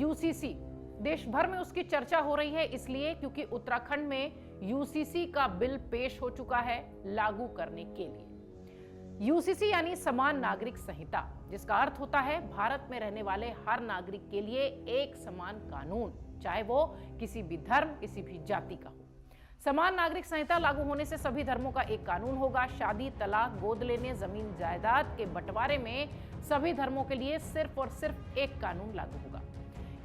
UCC, देश भर में उसकी चर्चा हो रही है इसलिए क्योंकि उत्तराखंड में यूसीसी का बिल पेश हो चुका है लागू करने के लिए। यूसीसी यानी समान नागरिक संहिता, जिसका अर्थ होता है भारत में रहने वाले हर नागरिक के लिए एक समान कानून, चाहे वो किसी भी धर्म, किसी भी जाति का हो। समान नागरिक संहिता लागू होने से सभी धर्मों का एक कानून होगा। शादी, तलाक, गोद लेने, जमीन जायदाद के बंटवारे में सभी धर्मों के लिए सिर्फ और सिर्फ एक कानून लागू होगा।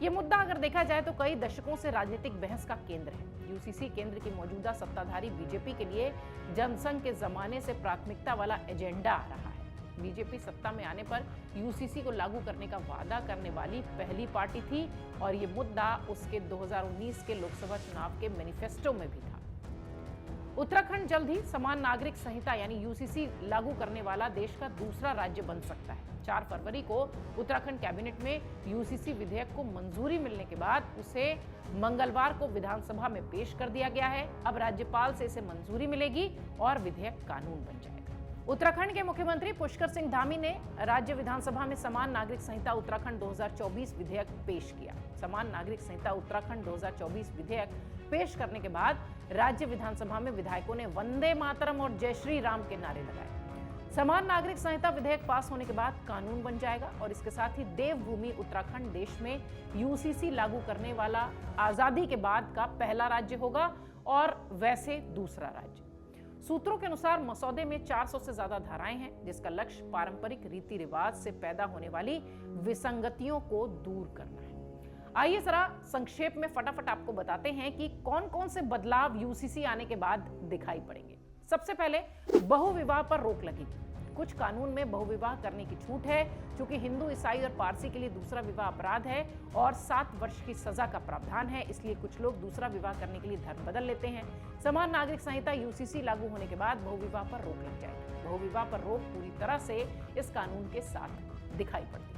ये मुद्दा अगर देखा जाए तो कई दशकों से राजनीतिक बहस का केंद्र है। यूसीसी केंद्र की मौजूदा सत्ताधारी बीजेपी के लिए जनसंघ के जमाने से प्राथमिकता वाला एजेंडा रहा है। बीजेपी सत्ता में आने पर यूसीसी को लागू करने का वादा करने वाली पहली पार्टी थी और ये मुद्दा उसके 2019 के लोकसभा चुनाव के मैनिफेस्टो में भी था। उत्तराखंड जल्द ही समान नागरिक संहिता यानी यूसीसी लागू करने वाला देश का दूसरा राज्य बन सकता है। 4 फरवरी को उत्तराखंड कैबिनेट में यूसीसी विधेयक को मंजूरी मिलने के बाद उसे मंगलवार को विधानसभा में पेश कर दिया गया है। अब राज्यपाल से इसे मंजूरी मिलेगी और विधेयक कानून बन जाएगा। उत्तराखंड के मुख्यमंत्री पुष्कर सिंह धामी ने राज्य विधानसभा में समान नागरिक संहिता उत्तराखंड 2024 विधेयक पेश किया। समान नागरिक संहिता उत्तराखंड 2024 विधेयक पेश करने के बाद राज्य विधानसभा में विधायकों ने वंदे मातरम और जय श्री राम के नारे लगाए। समान नागरिक संहिता विधेयक पास होने के बाद कानून बन जाएगा और इसके साथ ही देवभूमि उत्तराखंड देश में यूसीसी लागू करने वाला आजादी के बाद का पहला राज्य होगा और वैसे दूसरा राज्य। सूत्रों के अनुसार मसौदे में 400 से ज्यादा धाराएं हैं, जिसका लक्ष्य पारंपरिक रीति रिवाज से पैदा होने वाली विसंगतियों को दूर करना है। आइए जरा संक्षेप में फटाफट आपको बताते हैं कि कौन कौन से बदलाव यूसीसी आने के बाद दिखाई पड़ेंगे। सबसे पहले बहुविवाह पर रोक लगेगी। कुछ कानून में बहुविवाह करने की छूट है, क्योंकि हिंदू, ईसाई और पारसी के लिए दूसरा विवाह अपराध है और 7 वर्ष की सजा का प्रावधान है, इसलिए कुछ लोग दूसरा विवाह करने के लिए धर्म बदल लेते हैं। समान नागरिक संहिता यूसीसी लागू होने के बाद बहुविवाह पर रोक लग जाएगी। बहुविवाह पर रोक पूरी तरह से इस कानून के साथ दिखाई पड़ती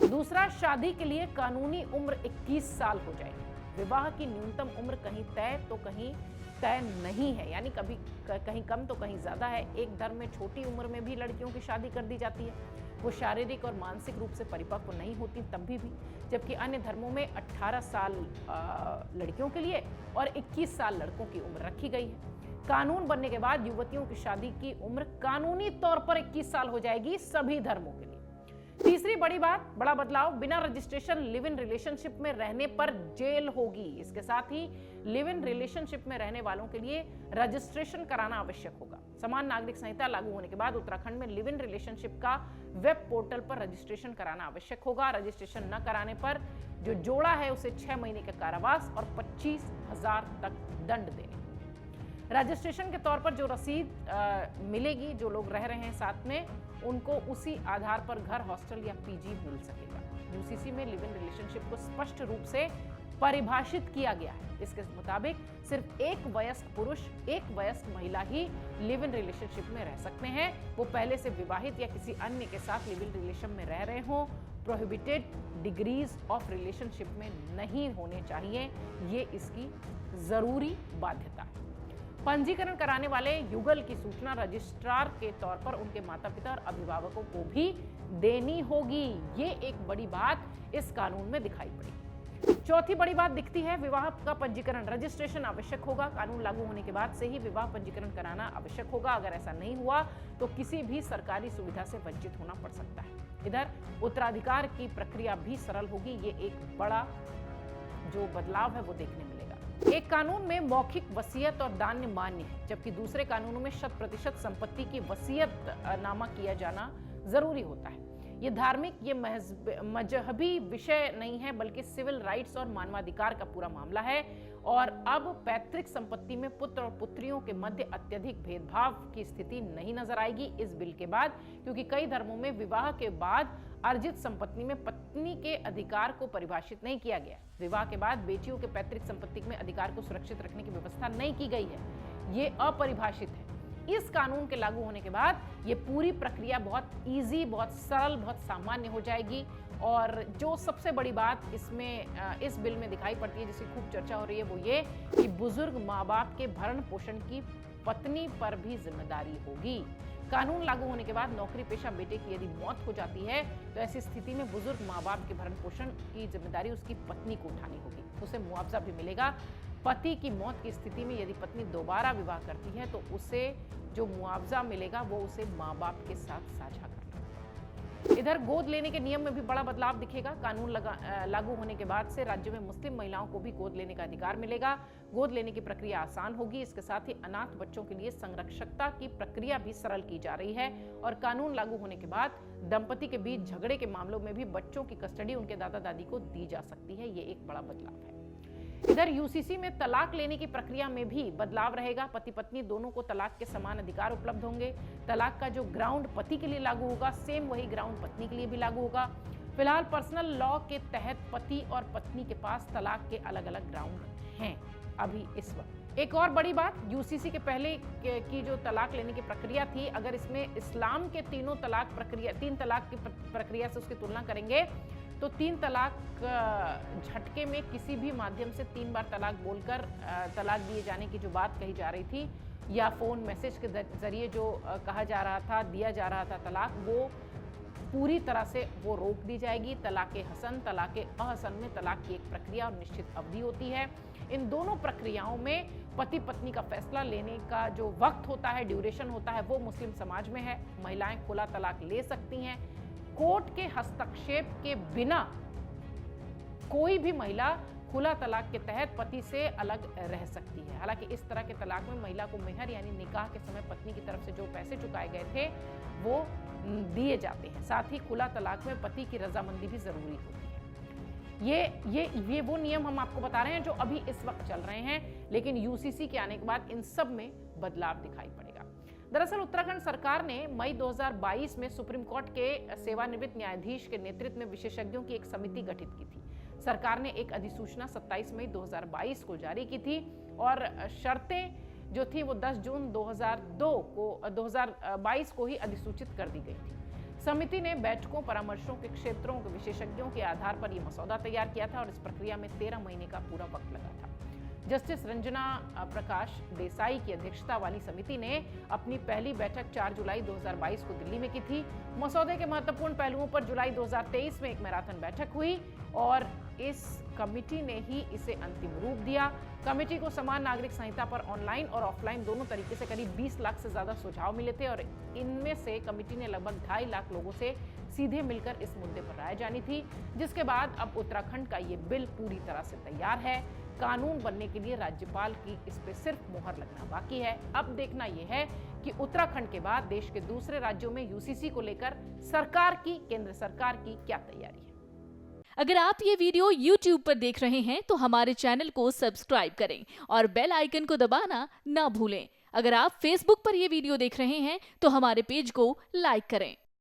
है। दूसरा, शादी के लिए कानूनी उम्र 21 साल हो जाएगी। विवाह की न्यूनतम उम्र कहीं तय तो कहीं तय नहीं है, यानी कभी कहीं कम तो कहीं ज्यादा है। एक धर्म में छोटी उम्र में भी लड़कियों की शादी कर दी जाती है, वो शारीरिक और मानसिक रूप से परिपक्व नहीं होती तब भी, जबकि अन्य धर्मों में 18 साल लड़कियों के लिए और 21 साल लड़कों की उम्र रखी गई है। कानून बनने के बाद युवतियों की शादी की उम्र कानूनी तौर पर 21 साल हो जाएगी सभी धर्मों के लिए। तीसरी बड़ी बात, बड़ा बदलाव, बिना रजिस्ट्रेशन लिव इन रिलेशनशिप में रहने पर जेल होगी। इसके साथ ही लिव इन रिलेशनशिप में रहने वालों के लिए रजिस्ट्रेशन कराना आवश्यक होगा। समान नागरिक संहिता लागू होने के बाद उत्तराखंड में लिव इन रिलेशनशिप का वेब पोर्टल पर रजिस्ट्रेशन कराना आवश्यक होगा। रजिस्ट्रेशन न कराने पर जो जोड़ा है उसे 6 महीने का कारावास और 25,000 तक दंड देने। रजिस्ट्रेशन के तौर पर जो रसीद मिलेगी, जो लोग रह रहे हैं साथ में, उनको उसी आधार पर घर, हॉस्टल या पीजी मिल सकेगा। यूसीसी में लिव इन रिलेशनशिप को स्पष्ट रूप से परिभाषित किया गया है। इसके मुताबिक सिर्फ एक वयस्क पुरुष, एक वयस्क महिला ही लिव इन रिलेशनशिप में रह सकते हैं। वो पहले से विवाहित या किसी अन्य के साथ लिव इन रिलेशन में रह रहे हों। प्रोहिबिटेड डिग्रीज ऑफ रिलेशनशिप में नहीं होने चाहिए, ये इसकी जरूरी बाध्यता है। पंजीकरण कराने वाले युगल की सूचना रजिस्ट्रार के तौर पर उनके माता पिता और अभिभावकों को भी देनी होगी। ये एक बड़ी बात इस कानून में दिखाई पड़ी। चौथी बड़ी बात दिखती है विवाह का पंजीकरण, रजिस्ट्रेशन आवश्यक होगा। कानून लागू होने के बाद से ही विवाह पंजीकरण कराना आवश्यक होगा। अगर ऐसा नहीं हुआ तो किसी भी सरकारी सुविधा से वंचित होना पड़ सकता है। इधर उत्तराधिकार की प्रक्रिया भी सरल होगी। ये एक बड़ा जो बदलाव है वो देखने मिलेगा। एक कानून में मौखिक वसीयत और दान मान्य है, जबकि दूसरे कानूनों में 100% संपत्ति की वसीयत नामा किया जाना जरूरी होता है। ये धार्मिक, ये मजहबी विषय नहीं है, बल्कि सिविल राइट्स और मानवाधिकार का पूरा मामला है। और अब पैतृक संपत्ति में पुत्र और पुत्रियों के मध्य अत्यधिक भेदभाव की स्थिति नहीं नजर आएगी इस बिल के बाद, क्योंकि कई धर्मों में विवाह के बाद अर्जित संपत्ति में पत्नी के अधिकार को परिभाषित नहीं किया गया। विवाह के बाद बेटियों के पैतृक संपत्ति में अधिकार को सुरक्षित रखने की व्यवस्था नहीं की गई है, ये अपरिभाषित है। इस कानून के लागू होने के बाद ये पूरी प्रक्रिया बहुत इजी, बहुत सरल, बहुत सामान्य हो जाएगी। और जो सबसे बड़ी बात इसमें इस बिल में दिखाई पड़ती है, जिसकी खूब चर्चा हो रही है, वो ये कि बुजुर्ग माँ बाप के भरण पोषण की पत्नी पर भी जिम्मेदारी होगी। कानून लागू होने के बाद नौकरी पेशा बेटे की यदि मौत हो जाती है तो ऐसी स्थिति में बुजुर्ग माँ बाप के भरण पोषण की जिम्मेदारी उसकी पत्नी को उठानी होगी। उसे मुआवजा भी मिलेगा। पति की मौत की स्थिति में यदि पत्नी दोबारा विवाह करती है तो उसे जो मुआवजा मिलेगा वो उसे माँ बाप के साथ साझा करना। इधर गोद लेने के नियम में भी बड़ा बदलाव दिखेगा। कानून लागू होने के बाद से राज्य में मुस्लिम महिलाओं को भी गोद लेने का अधिकार मिलेगा। गोद लेने की प्रक्रिया आसान होगी। इसके साथ ही अनाथ बच्चों के लिए संरक्षकता की प्रक्रिया भी सरल की जा रही है और कानून लागू होने के बाद दंपति के बीच झगड़े के मामलों में भी बच्चों की कस्टडी उनके दादा दादी को दी जा सकती है। ये एक बड़ा बदलाव है। इधर यूसीसी में तलाक लेने की प्रक्रिया में भी बदलाव रहेगा। पति पत्नी दोनों को तलाक के समान अधिकार उपलब्ध होंगे। तलाक का जो ग्राउंड पति के लिए लागू होगा सेम वही ग्राउंड पत्नी के लिए भी लागू होगा। फिलहाल पर्सनल लॉ के तहत पति और पत्नी के पास तलाक के अलग अलग ग्राउंड हैं अभी इस वक्त। एक और बड़ी बात, यूसीसी के पहले की जो तलाक लेने की प्रक्रिया थी, अगर इसमें इस्लाम के तीन तलाक की प्रक्रिया से उसकी तुलना करेंगे तो 3 तलाक झटके में किसी भी माध्यम से 3 बार तलाक बोलकर तलाक दिए जाने की जो बात कही जा रही थी या फोन मैसेज के जरिए जो कहा जा रहा था दिया जा रहा था तलाक, वो पूरी तरह से वो रोक दी जाएगी। तलाक़े हसन, तलाक़े अहसन में तलाक की एक प्रक्रिया और निश्चित अवधि होती है। इन दोनों प्रक्रियाओं में पति पत्नी का फैसला लेने का जो वक्त होता है, ड्यूरेशन होता है, वो मुस्लिम समाज में है। महिलाएं खुला तलाक ले सकती हैं। कोर्ट के हस्तक्षेप के बिना कोई भी महिला खुला तलाक के तहत पति से अलग रह सकती है। हालांकि इस तरह के तलाक में महिला को मेहर यानी निकाह के समय पत्नी की तरफ से जो पैसे चुकाए गए थे वो दिए जाते हैं। साथ ही खुला तलाक में पति की रजामंदी भी जरूरी होती है। ये वो नियम हम आपको बता रहे हैं जो अभी इस वक्त चल रहे हैं, लेकिन यूसीसी के आने के बाद इन सब में बदलाव दिखाई पड़ेगा। दरअसल उत्तराखंड सरकार ने मई 2022 में सुप्रीम कोर्ट के सेवानिवृत्त न्यायाधीश के नेतृत्व में विशेषज्ञों की एक समिति गठित की थी। सरकार ने एक अधिसूचना 27 मई 2022 को जारी की थी और शर्तें जो थी वो 10 जून 2022 को ही अधिसूचित कर दी गई थी। समिति ने बैठकों, परामर्शों के क्षेत्रों के विशेषज्ञों के आधार पर यह मसौदा तैयार किया था और इस प्रक्रिया में 13 महीने का पूरा वक्त लगा था। जस्टिस रंजना प्रकाश देसाई की अध्यक्षता वाली समिति ने अपनी पहली बैठक 4 जुलाई 2022 को दिल्ली में की थी। मसौदे के महत्वपूर्ण पहलुओं पर जुलाई 2023 में एक मैराथन बैठक हुई और इस कमेटी ने ही इसे अंतिम रूप दिया। कमेटी को समान नागरिक संहिता पर ऑनलाइन और ऑफलाइन दोनों तरीके से करीब 20 लाख से ज्यादा सुझाव मिले थे और इनमें से कमेटी ने लगभग 2.5 लाख लोगों से सीधे मिलकर इस मुद्दे पर राय जानी थी, जिसके बाद अब उत्तराखंड का ये बिल पूरी तरह से तैयार है। कानून बनने के लिए राज्यपाल की इस पे सिर्फ मुहर लगना बाकी है। अब देखना यह है कि उत्तराखंड के बाद देश के दूसरे राज्यों में यूसीसी को लेकर केंद्र सरकार की क्या तैयारी है। अगर आप ये वीडियो YouTube पर देख रहे हैं तो हमारे चैनल को सब्सक्राइब करें और बेल आइकन को दबाना ना भूलें। अगर आप Facebook पर ये वीडियो देख रहे हैं तो हमारे पेज को लाइक करें।